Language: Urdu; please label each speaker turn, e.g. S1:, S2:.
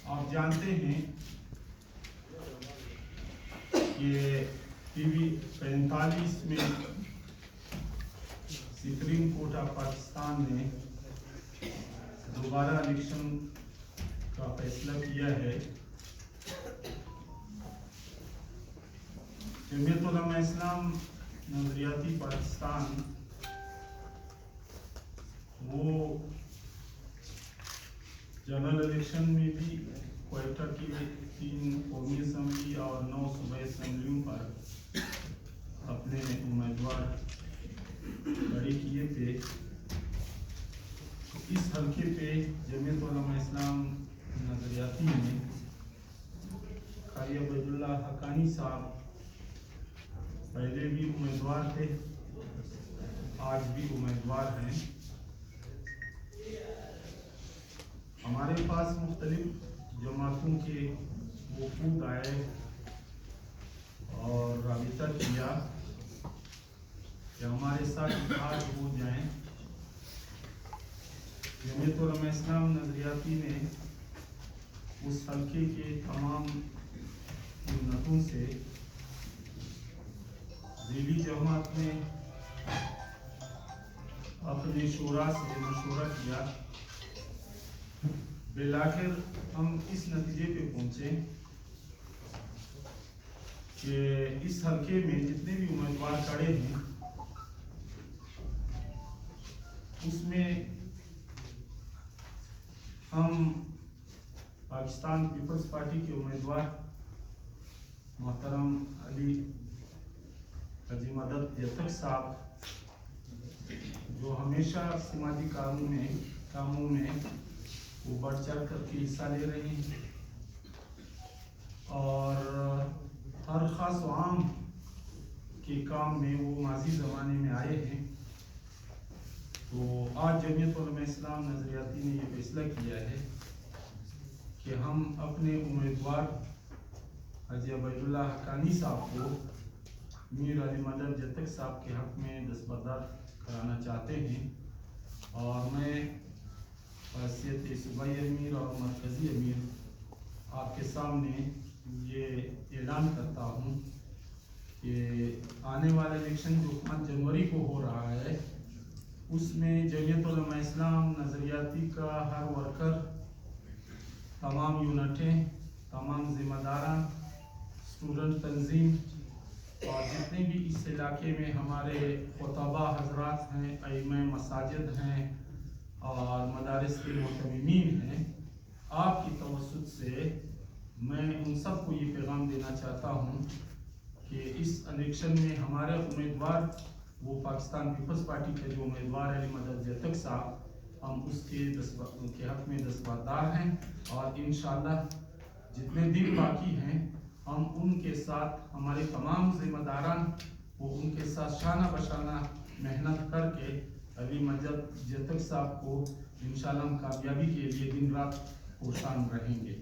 S1: آپ جانتے ہیں کہ TV 45 میں سپریم کورٹ آف پاکستان نے دوبارہ الیکشن کا فیصلہ کیا ہے۔ جمعیت علماء اسلام نظریاتی پاکستان وہ جنرل الیکشن میں بھی کوئٹہ کی 3 قومی اسمبلی اور 9 صوبائی اسمبلیوں پر اپنے امیدوار کھڑے کیے تھے۔ اس حلقے پہ جمعیت علماء اسلام نظریاتی میں قاری عبیداللہ حقانی صاحب پہلے بھی امیدوار تھے، آج بھی امیدوار ہیں۔ ہمارے پاس مختلف جماعتوں کے وفود آئے اور رابطہ کیا کہ ہمارے ساتھ اتحاد ہو جائیں۔ جمعیت علماء اسلام نظریاتی نے اس حلقے کے تمام امتوں سے ذیلی جماعت نے اپنے شورا سے مشورہ کیا۔ بالآخر ہم اس نتیجے پہ پہنچے کہ اس حلقے میں جتنے بھی امیدوار کھڑے ہیں اس میں ہم پاکستان پیپلز پارٹی کے امیدوار محترم علی حاجی مدد جتک صاحب جو ہمیشہ سماجی کاموں میں وہ بڑھ چڑھ کر کے حصہ لے رہے ہیں اور ہر خاص و عام کے کام میں وہ ماضی زمانے میں آئے ہیں۔ تو آج جمعیت علماء اسلام نظریاتی نے یہ فیصلہ کیا ہے کہ ہم اپنے امیدوار حاجی عبیداللہ حقانی صاحب کو میر علی مدد جتک صاحب کے حق میں دستبردار کرانا چاہتے ہیں، اور میں حیثیت صوبائی امیر اور مرکزی امیر آپ کے سامنے یہ اعلان کرتا ہوں کہ آنے والا الیکشن جو 5 جنوری کو ہو رہا ہے اس میں جمعیت علماء اسلام نظریاتی کا ہر ورکر، تمام یونٹیں، تمام ذمہ داران، اسٹوڈنٹ تنظیم اور جتنے بھی اس علاقے میں ہمارے خطباء حضرات ہیں، ائمہ مساجد ہیں اور مدارس کے معتممین ہیں، آپ کی توسط سے میں ان سب کو یہ پیغام دینا چاہتا ہوں کہ اس الیکشن میں ہمارے امیدوار وہ پاکستان پیپلز پارٹی کے جو امیدوار علی مدد جتک صاحب، ہم اس کے حق میں دستبردار ہیں اور انشاءاللہ جتنے دن باقی ہیں ہم ان کے ساتھ، ہمارے تمام ذمہ داران وہ ان کے ساتھ شانہ بشانہ محنت کر کے علی مدد جتک صاحب کو انشاءاللہ ہم کامیابی کے لیے دن رات کوشاں رہیں گے۔